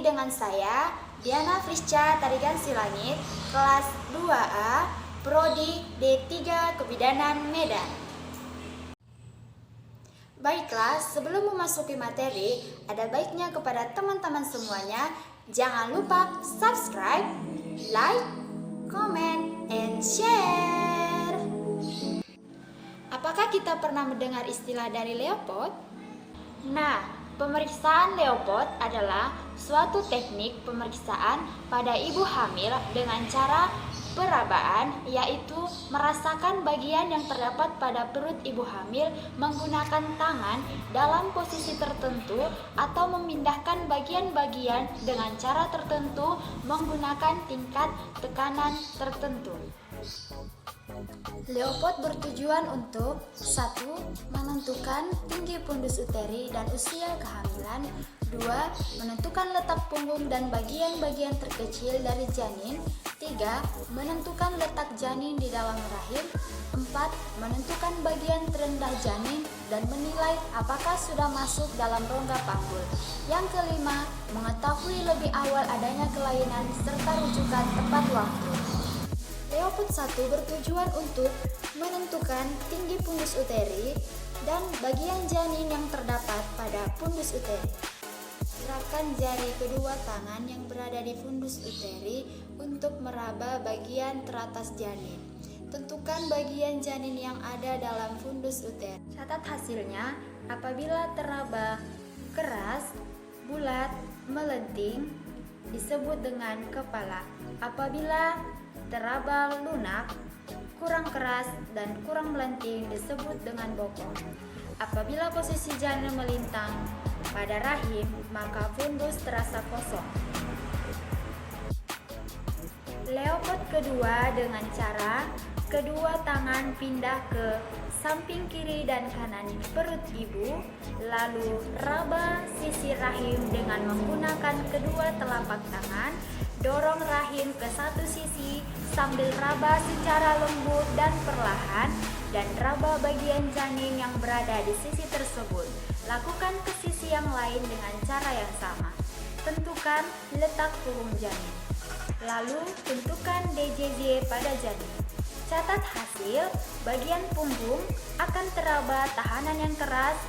lagi dengan saya, Diana Frisca Tarigan Silangit, kelas 2A, Prodi D3 Kebidanan Medan. Baiklah, sebelum memasuki materi, ada baiknya kepada teman-teman semuanya, jangan lupa subscribe, like, comment, and share. Apakah kita pernah mendengar istilah dari Leopold? Nah, pemeriksaan Leopold adalah suatu teknik pemeriksaan pada ibu hamil dengan cara perabaan, yaitu merasakan bagian yang terdapat pada perut ibu hamil menggunakan tangan dalam posisi tertentu atau memindahkan bagian-bagian dengan cara tertentu menggunakan tingkat tekanan tertentu. Leopold bertujuan untuk 1. Menentukan tinggi fundus uteri dan usia kehamilan. 2. Menentukan letak punggung dan bagian-bagian terkecil dari janin. 3. Menentukan letak janin di dalam rahim. 4. Menentukan bagian terendah janin dan menilai apakah sudah masuk dalam rongga panggul. Yang kelima, mengetahui lebih awal adanya kelainan serta rujukan tepat waktu. Leopold 1 bertujuan untuk menentukan tinggi fundus uteri dan bagian janin yang terdapat pada fundus uteri. Gerakan jari kedua tangan yang berada di fundus uteri untuk meraba bagian teratas janin. Tentukan bagian janin yang ada dalam fundus uteri. Catat hasilnya apabila teraba keras, bulat, melenting disebut dengan kepala. Apabila teraba lunak, kurang keras, dan kurang melenting disebut dengan bokong. Apabila posisi janin melintang pada rahim, maka fundus terasa kosong. Leopold kedua dengan cara kedua tangan pindah ke samping kiri dan kanan perut ibu, lalu raba sisi rahim dengan menggunakan kedua telapak tangan. Dorong rahim ke satu sisi sambil raba secara lembut dan perlahan, dan raba bagian janin yang berada di sisi tersebut. Lakukan ke sisi yang lain dengan cara yang sama. Tentukan letak punggung janin. Lalu tentukan DJJ pada janin. Catat hasil, bagian punggung akan teraba tahanan yang keras,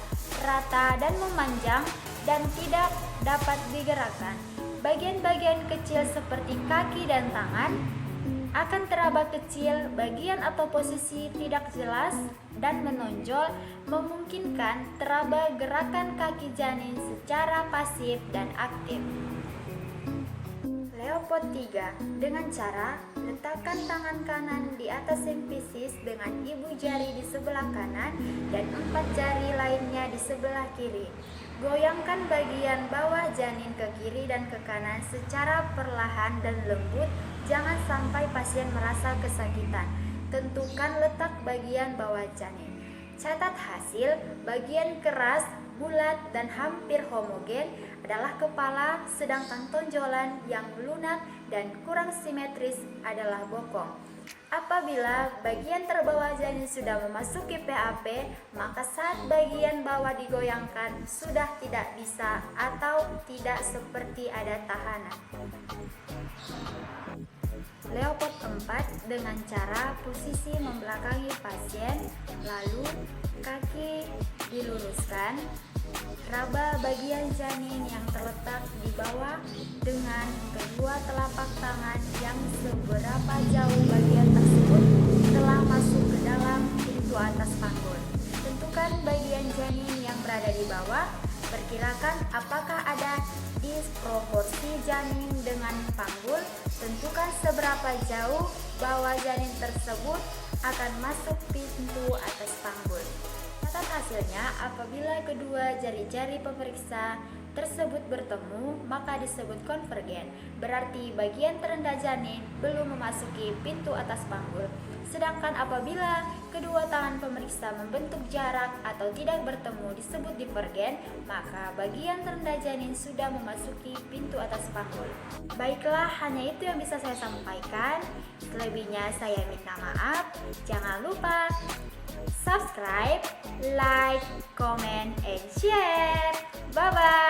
rata dan memanjang dan tidak dapat digerakkan. Bagian-bagian kecil seperti kaki dan tangan akan teraba kecil, bagian atau posisi tidak jelas dan menonjol, memungkinkan teraba gerakan kaki janin secara pasif dan aktif. Leopold 3 dengan cara letakkan tangan kanan di atas simfisis dengan ibu jari di sebelah kanan dan 4 jari lainnya di sebelah kiri. Goyangkan bagian bawah janin ke kiri dan ke kanan secara perlahan dan lembut, jangan sampai pasien merasa kesakitan. Tentukan letak bagian bawah janin. Catat hasil, bagian keras, bulat, dan hampir homogen adalah kepala, sedangkan tonjolan yang lunak dan kurang simetris adalah bokong. Apabila bagian terbawah janin sudah memasuki PAP, maka saat bagian bawah digoyangkan sudah tidak bisa atau tidak seperti ada tahanan. Leopold 4 dengan cara posisi membelakangi pasien, lalu kaki diluruskan, raba bagian janin yang terletak di bawah dengan kedua telapak tangan yang seberapa jauh bagian tersebut telah masuk ke dalam pintu atas panggul. Tentukan bagian janin yang berada di bawah, perkirakan apakah ada disproporsi janin dengan panggul, tentukan seberapa jauh bawah janin tersebut akan masuk pintu atas panggul. Catat hasilnya, apabila kedua jari-jari pemeriksa tersebut bertemu, maka disebut konvergen, berarti bagian terendah janin belum memasuki pintu atas panggul. Sedangkan apabila kedua tangan pemeriksa membentuk jarak atau tidak bertemu disebut divergen, maka bagian terendah janin sudah memasuki pintu atas panggul. Baiklah, hanya itu yang bisa saya sampaikan. Selebihnya saya minta maaf. Jangan lupa subscribe, like, comment, and share. Bye-bye.